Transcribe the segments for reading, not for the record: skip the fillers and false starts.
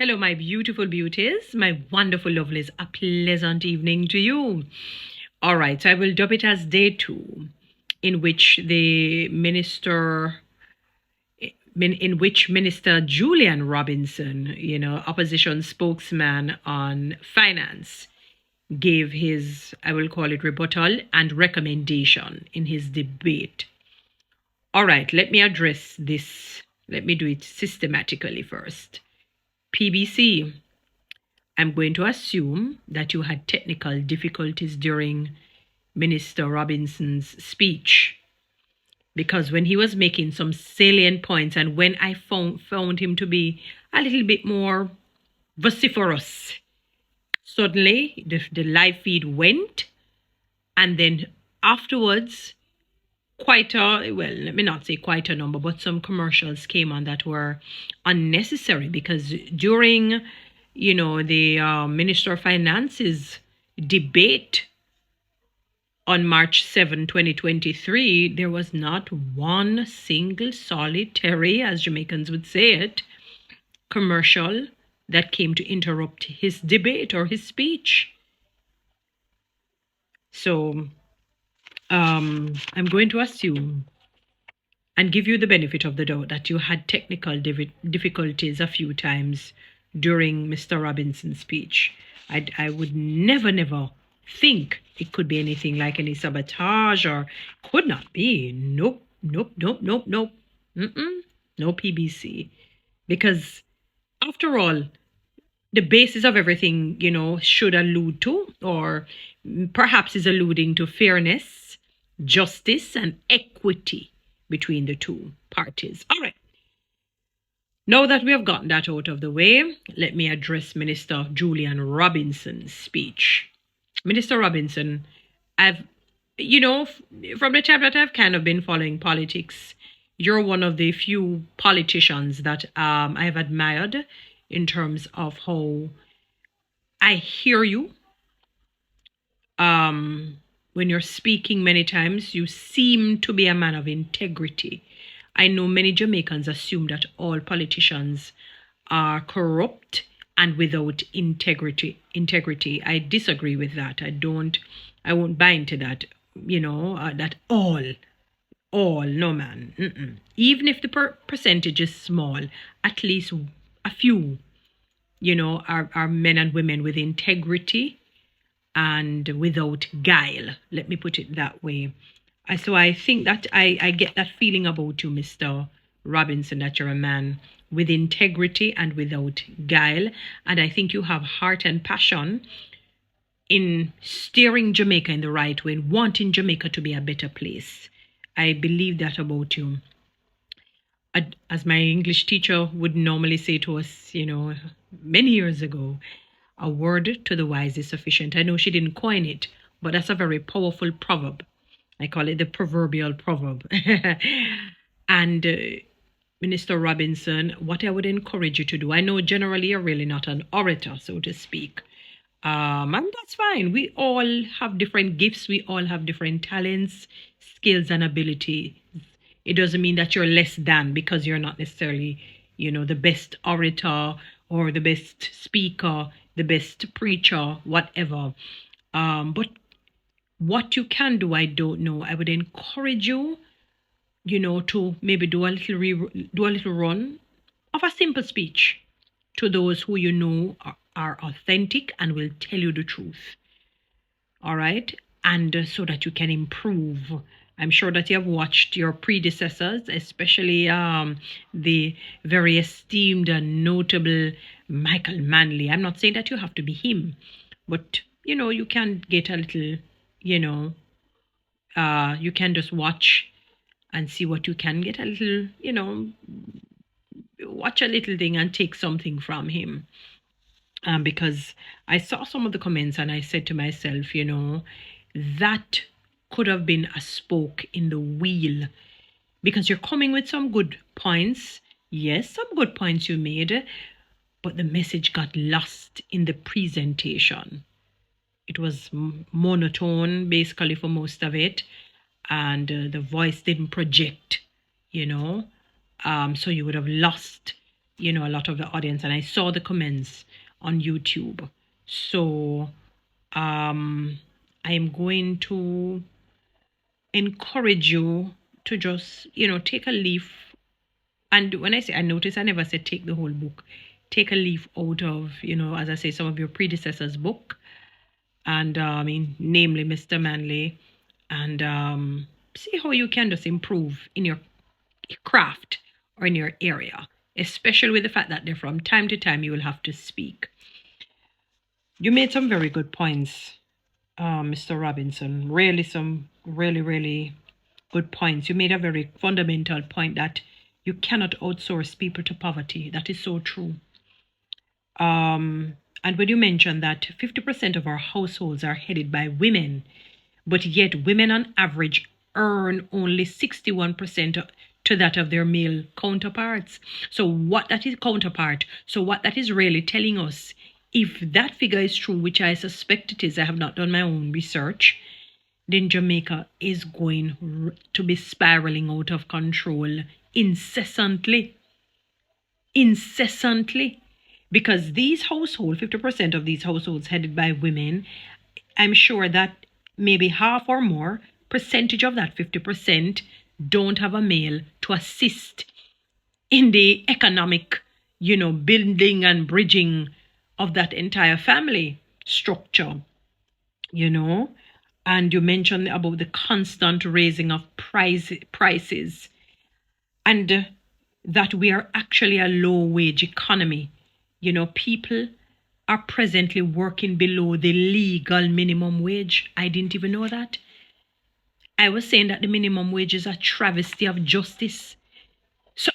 Hello, my beautiful beauties, my wonderful lovelies. A pleasant evening to you. All right, so I will dub it as day two, in which Minister Julian Robinson, opposition spokesman on finance, gave his, I will call it rebuttal and recommendation in his debate. All right, let me address this. Let me do it systematically first. PBC. I'm going to assume that you had technical difficulties during Minister Robinson's speech, because when he was making some salient points and when I found him to be a little bit more vociferous, suddenly the live feed went, and then afterwards, let me not say quite a number, but some commercials came on that were unnecessary, because during the Minister of Finance's debate on March 7, 2023, there was not one single solitary, as Jamaicans would say it, commercial that came to interrupt his debate or his speech. So I'm going to assume and give you the benefit of the doubt that you had technical difficulties a few times during Mr. Robinson's speech. I would never think it could be anything like any sabotage, or could not be. Nope. No PBC. Because after all, the basis of everything, should allude to, or perhaps is alluding to, fairness, justice, and equity between the two parties. All right. Now that we have gotten that out of the way, let me address Minister Julian Robinson's speech. Minister Robinson, from the time that I've kind of been following politics, you're one of the few politicians that I have admired in terms of how I hear you. When you're speaking many times, you seem to be a man of integrity. I know many Jamaicans assume that all politicians are corrupt and without integrity. I disagree with that. I won't buy into that, that all, no man. Even if the percentage is small, at least a few, are men and women with integrity and without guile. Let me put it that way. So I think that I get that feeling about you, Mr. Robinson, that you're a man with integrity and without guile. And I think you have heart and passion in steering Jamaica in the right way, wanting Jamaica to be a better place. I believe that about you. As my English teacher would normally say to us, many years ago, a word to the wise is sufficient. I know she didn't coin it, but that's a very powerful proverb. I call it the proverbial proverb. And Minister Robinson, what I would encourage you to do, I know generally you're really not an orator, so to speak. And that's fine. We all have different gifts. We all have different talents, skills, and ability. It doesn't mean that you're less than because you're not necessarily, the best orator or the best speaker, the best preacher, whatever. But what you can do, I don't know. I would encourage you, to maybe do a little run of a simple speech to those who are authentic and will tell you the truth. All right? And so that you can improve. I'm sure that you have watched your predecessors, especially the very esteemed and notable Michael Manley. I'm not saying that you have to be him, but, you can get a little, you can just watch and see what you can get a little, watch a little thing and take something from him. Because I saw some of the comments and I said to myself, that could have been a spoke in the wheel, because you're coming with some good points. Yes, some good points you made, but the message got lost in the presentation. It was monotone basically for most of it, and the voice didn't project, so you would have lost a lot of the audience, and I saw the comments on YouTube. So I am going to encourage you to just, take a leaf. And when I say, I notice I never said take the whole book. Take a leaf out of, as I say, some of your predecessors' book, and namely Mr. Manley, and see how you can just improve in your craft or in your area, especially with the fact that from time to time you will have to speak. You made some very good points, Mr. Robinson. Really, some really, really good points. You made a very fundamental point that you cannot outsource people to poverty. That is so true. And when you mentioned that 50% of our households are headed by women, but yet women on average earn only 61% to that of their male counterparts. So what that is really telling us, if that figure is true, which I suspect it is, I have not done my own research, then Jamaica is going to be spiraling out of control incessantly. Because these households, 50% of these households headed by women, I'm sure that maybe half or more percentage of that 50% don't have a male to assist in the economic, building and bridging of that entire family structure, And you mentioned about the constant raising of prices, and that we are actually a low wage economy. People are presently working below the legal minimum wage. I didn't even know that. I was saying that the minimum wage is a travesty of justice. So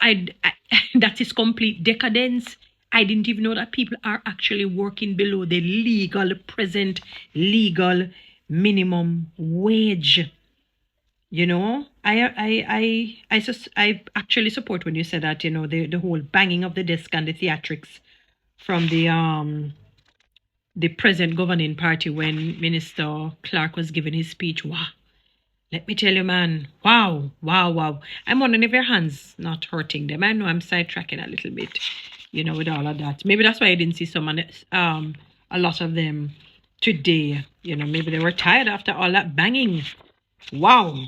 that is complete decadence. I didn't even know that people are actually working below the present legal minimum wage. I actually support when you said that, the whole banging of the desk and the theatrics from the present governing party when Minister Clark was giving his speech. Wow. Let me tell you, man. Wow. I'm wondering if your hands not hurting them. I know I'm sidetracking a little bit, with all of that. Maybe that's why I didn't see a lot of them today. Maybe they were tired after all that banging. Wow.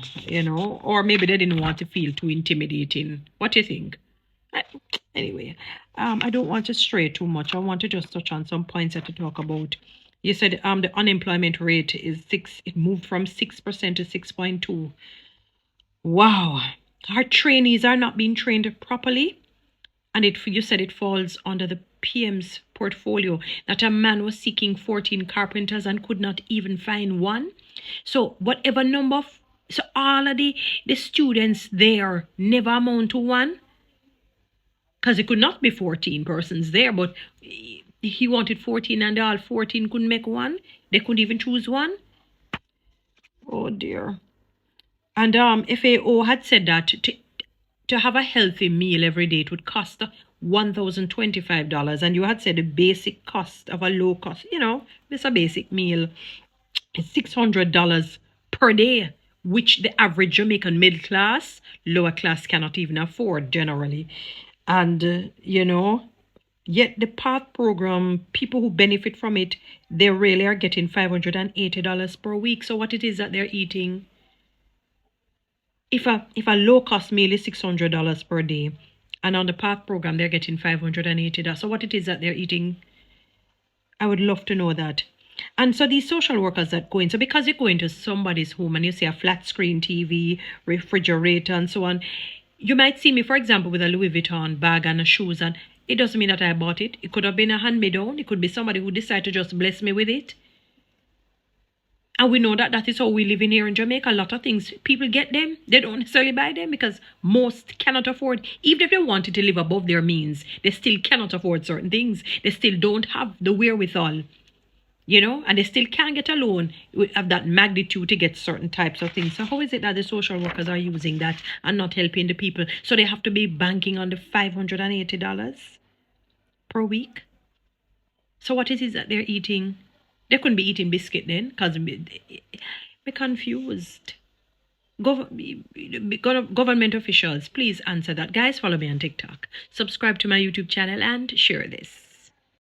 Or maybe they didn't want to feel too intimidating. What do you think? Anyway, I don't want to stray too much. I want to just touch on some points that to talk about. You said the unemployment rate is 6. It moved from 6% to 6.2. Wow, our trainees are not being trained properly, and you said it falls under the PM's portfolio that a man was seeking 14 carpenters and could not even find one. So whatever number, so all of the students there never amount to one. Because it could not be 14 persons there, but he wanted 14 and all 14 couldn't make one. They couldn't even choose one. Oh dear. And FAO had said that to have a healthy meal every day, it would cost $1,025. And you had said the basic cost of a low cost, it's a basic meal, is $600 per day, which the average Jamaican middle class, lower class cannot even afford generally. And, yet the PATH program, people who benefit from it, they really are getting $580 per week. So what it is that they're eating? If a low-cost meal is $600 per day, and on the PATH program, they're getting $580. So what it is that they're eating? I would love to know that. And so these social workers that go in, so because you go into somebody's home and you see a flat screen TV, refrigerator, and so on, you might see me, for example, with a Louis Vuitton bag and shoes, and it doesn't mean that I bought it. It could have been a hand-me-down. It could be somebody who decided to just bless me with it. And we know that that is how we live in here in Jamaica. A lot of things, people get them. They don't necessarily buy them because most cannot afford. Even if they wanted to live above their means, they still cannot afford certain things. They still don't have the wherewithal. And they still can't get a loan of that magnitude to get certain types of things. So how is it that the social workers are using that and not helping the people? So they have to be banking on the $580 per week? So what is it that they're eating? They couldn't be eating biscuit then, because we're confused. Government officials, please answer that. Guys, follow me on TikTok. Subscribe to my YouTube channel and share this.